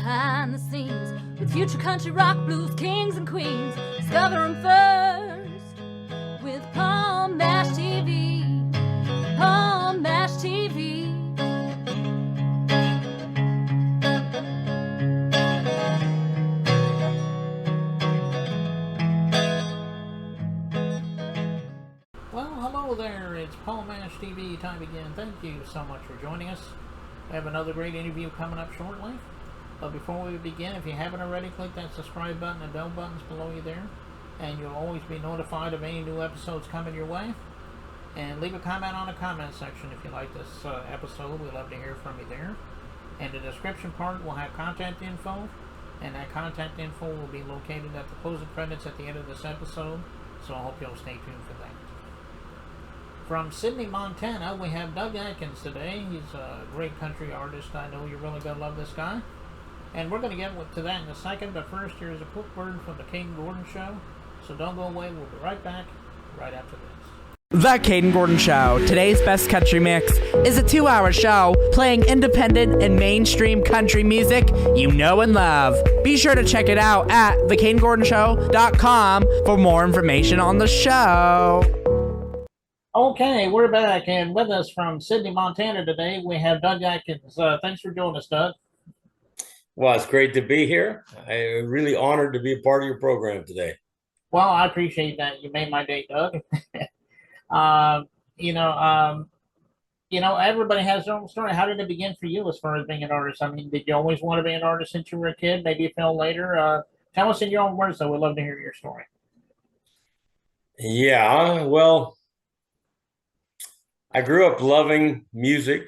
behind the scenes with future country rock blues kings and queens. Discover them first with Palm Mash TV. Palm Mash TV. Well, hello there. It's Palm Mash TV time again. Thank you so much for joining us. I have another great interview coming up shortly. But before we begin, if you haven't already, click that subscribe button and bell buttons below you there, and you'll always be notified of any new episodes coming your way. And leave a comment on the comment section if you like this episode. We'd love to hear from you there. And the description part will have contact info, and that contact info will be located at the closing credits at the end of this episode. So I hope you'll stay tuned for that. From Sidney, Montana, we have Doug Adkins today. He's a great country artist. I know you're really going to love this guy. And we're going to get to that in a second, but first here's a quick word from the Caden Gordon Show. So don't go away. We'll be right back right after this. The Caden Gordon Show, today's best country mix, is a 2-hour show playing independent and mainstream country music you know and love. Be sure to check it out at thecadengordonshow.com for more information on the show. Okay, we're back, and with us from Sidney, Montana today, we have Doug Adkins. Thanks for joining us, Doug. Well, it's great to be here. I'm really honored to be a part of your program today. Well, I appreciate that. You made my day, Doug. Everybody has their own story. How did it begin for you as far as being an artist? I mean, did you always want to be an artist since you were a kid? Maybe you fell later. Tell us in your own words, though. We'd love to hear your story. Yeah, well, I grew up loving music,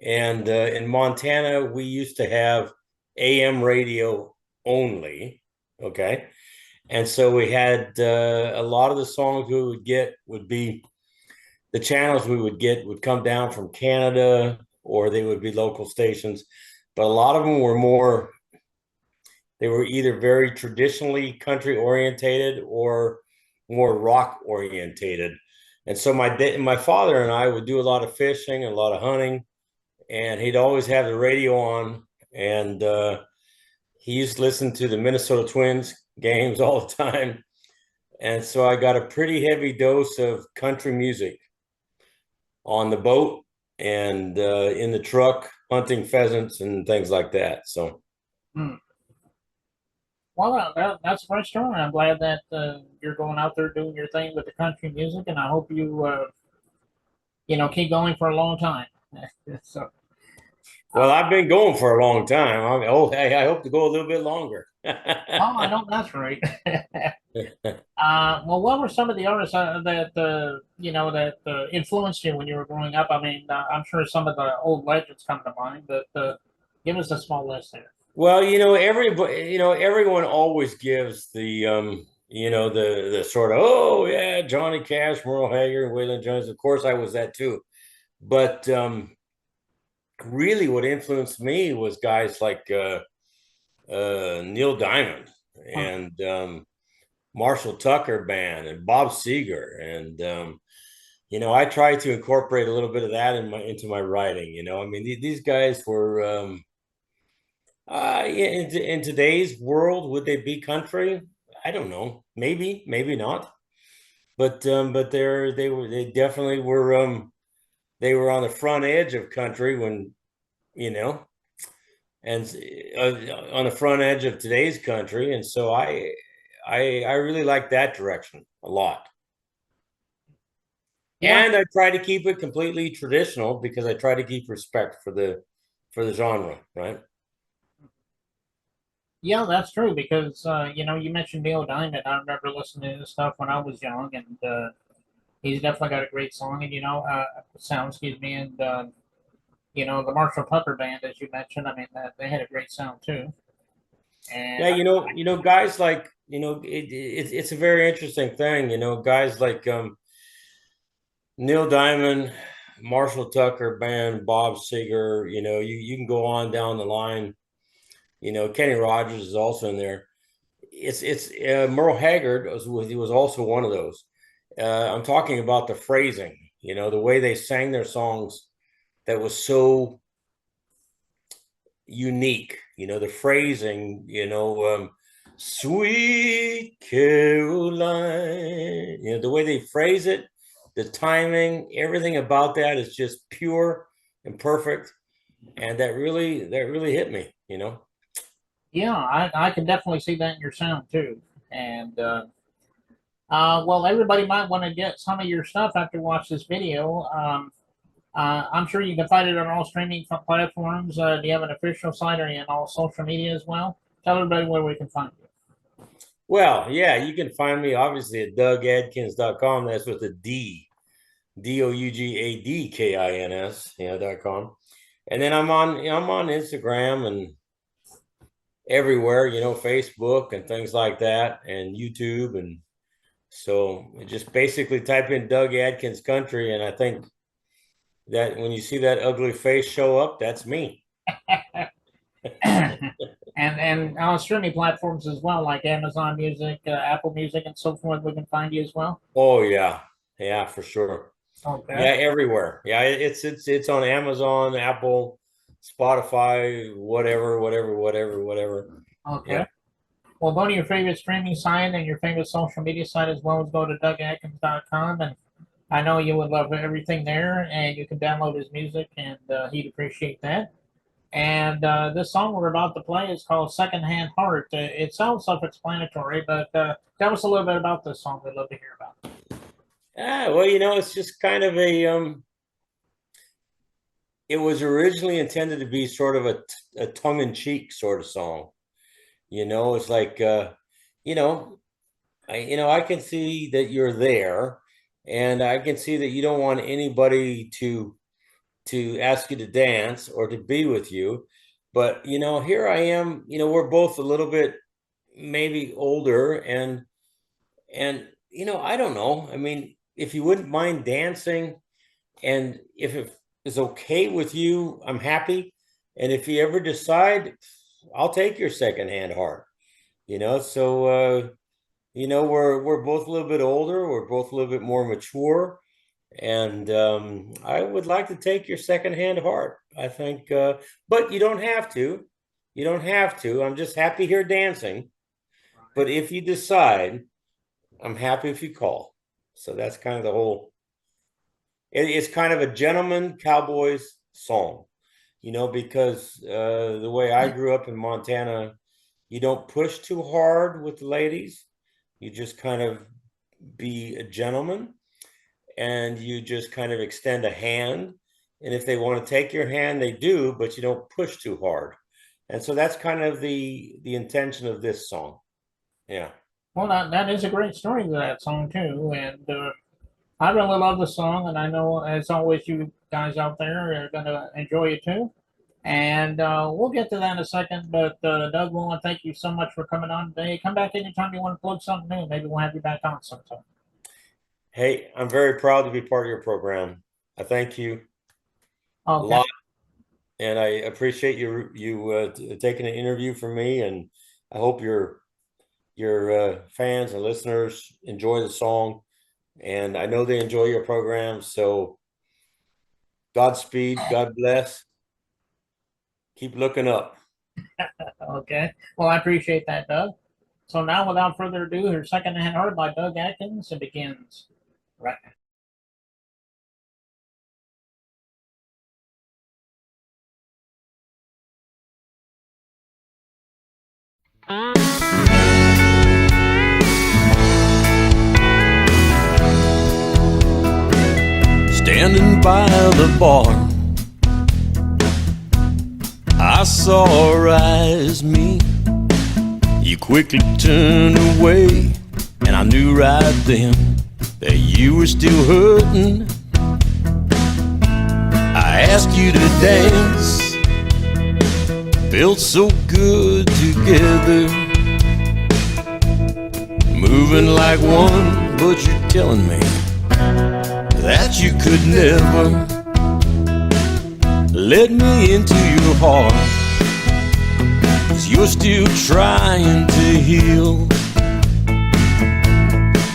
and in Montana, we used to have AM radio only, okay? And so we had a lot of the songs we would get would be, the channels we would get would come down from Canada, or they would be local stations. But a lot of them were they were either very traditionally country orientated or more rock orientated. And so my father and I would do a lot of fishing and a lot of hunting, and he'd always have the radio on, and he used to listen to the Minnesota Twins games all the time. And so I got a pretty heavy dose of country music on the boat and in the truck, hunting pheasants and things like that. So. Well, that's very strong. I'm glad that you're going out there doing your thing with the country music, and I hope you, keep going for a long time. So, well, I've been going for a long time. I hope to go a little bit longer. Oh, I know that's right. Well, what were some of the artists that influenced you when you were growing up? I mean, I'm sure some of the old legends come to mind, but give us a small list there. Well, everyone always gives the sort of, oh yeah, Johnny Cash, Merle Haggard, Waylon Jones. Of course, I was that too. But really, what influenced me was guys like Neil Diamond and Marshall Tucker Band and Bob Seger, and I try to incorporate a little bit of that into my writing. I mean, these guys were. In today's world, would they be country? I don't know. Maybe not. But they definitely were. They were on the front edge of country when, and on the front edge of today's country. And so I really like that direction a lot. Yeah. And I try to keep it completely traditional because I try to keep respect for the genre, right? Yeah, that's true because, you mentioned Neil Diamond. I remember listening to his stuff when I was young, and he's definitely got a great song, and, sound, and, the Marshall Tucker Band, as you mentioned, I mean, they had a great sound too. And yeah, guys like, it's a very interesting thing, guys like Neil Diamond, Marshall Tucker Band, Bob Seger, you can go on down the line. Kenny Rogers is also in there. It's Merle Haggard was also one of those. I'm talking about the phrasing, the way they sang their songs that was so unique, the phrasing, sweet Caroline, the way they phrase it, the timing, everything about that is just pure and perfect. And that really hit me, Yeah, I can definitely see that in your sound too. And well, everybody might want to get some of your stuff after watch this video. I'm sure you can find it on all streaming platforms. Do you have an official site or in all social media as well? Tell everybody where we can find you. Well, yeah, you can find me obviously at DougAdkins.com. That's with a D, DOUGADKINS, .com. And then I'm on Instagram and everywhere, Facebook and things like that, and YouTube. And so just basically type in Doug Adkins Country, and I think that when you see that ugly face show up, that's me. and on streaming platforms as well, like Amazon Music, Apple Music, and so forth, we can find you as well. Oh yeah, for sure. Okay. Yeah, everywhere. Yeah, it's on Amazon, Apple, Spotify, whatever. Okay. Yeah. Well, go to your favorite streaming site and your favorite social media site as well as go to DougAdkins.com, and I know you would love everything there, and you can download his music, and he'd appreciate that. And this song we're about to play is called Secondhand Heart. It sounds self-explanatory, but tell us a little bit about this song. We'd love to hear about it. Well, it's just kind of a it was originally intended to be sort of a tongue-in-cheek sort of song. It's like I can see that you're there, and I can see that you don't want anybody to ask you to dance or to be with you. But, here I am, we're both a little bit maybe older, and I don't know. I mean, if you wouldn't mind dancing, and if it is okay with you, I'm happy. And if you ever decide, I'll take your secondhand heart, so we're both a little bit older, we're both a little bit more mature. And I would like to take your secondhand heart, I think, but you don't have to. I'm just happy here dancing. But if you decide, I'm happy if you call. So that's kind of the whole, it's kind of a gentleman cowboys song, because the way I grew up in Montana, you don't push too hard with the ladies. You just kind of be a gentleman. And you just kind of extend a hand. And if they want to take your hand, they do, but you don't push too hard. And so that's kind of the intention of this song. Yeah. Well, that is a great story to that song, too. And I really love the song. And I know, as always, you guys out there are going to enjoy it, too. And we'll get to that in a second. But, Doug, we want to thank you so much for coming on today. Come back anytime you want to plug something new. Maybe we'll have you back on sometime. Hey, I'm very proud to be part of your program. I thank you a lot, and I appreciate you taking an interview for me. And I hope your fans and listeners enjoy the song, and I know they enjoy your program. So, Godspeed, God bless. Keep looking up. Okay. Well, I appreciate that, Doug. So now, without further ado, here's Secondhand Heart by Doug Adkins. It begins right now. Standing by the bar, I saw her eyes meet. You quickly turned away, and I knew right then that you were still hurting. I asked you to dance, felt so good together, moving like one, but you're telling me that you could never let me into your heart, 'cause you're still trying to heal.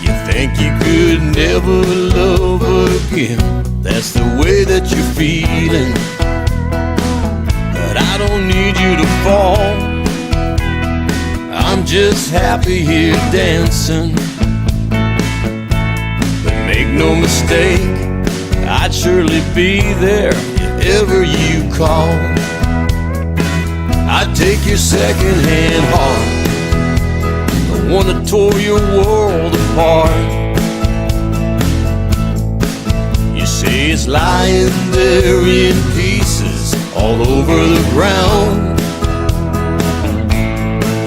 You think you could never love again, that's the way that you're feeling. But I I don't need you to fall. I'm just happy here dancing. But make no mistake, I'd surely be there if ever you call. I'd take your second-hand heart, the one that tore your world apart. You say it's lying there in pieces all over the ground.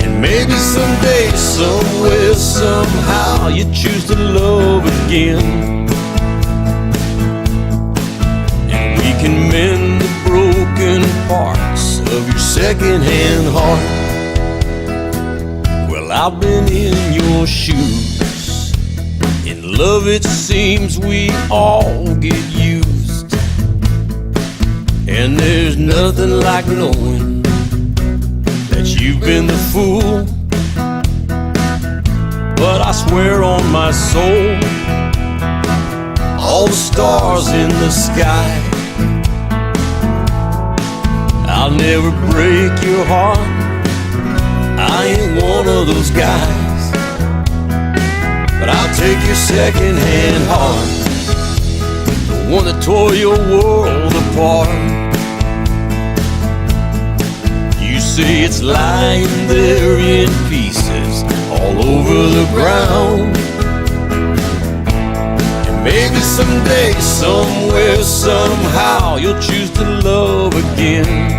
And maybe someday, somewhere, somehow, you choose to love again. And we can mend the broken parts of your second-hand heart. Well, I've been in your shoes. In love it seems we all get used, and there's nothing like knowing that you've been the fool. But I swear on my soul, all the stars in the sky, I'll never break your heart. I ain't one of those guys. But I'll take your second-hand heart, the one that tore your world apart. You say it's lying there in pieces all over the ground. And maybe someday, somewhere, somehow, you'll choose to love again.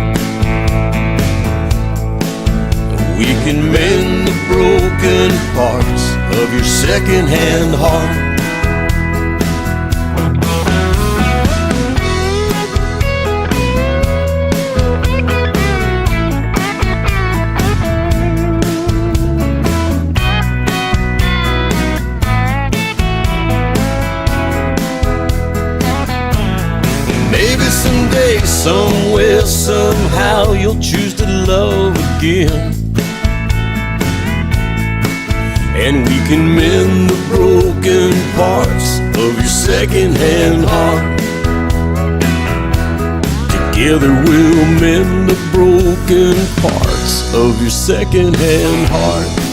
We can mend the broken parts of your second-hand heart. Maybe someday, somewhere, somehow, you'll choose to love again. And we can mend the broken parts of your second-hand heart. Together we'll mend the broken parts of your second-hand heart.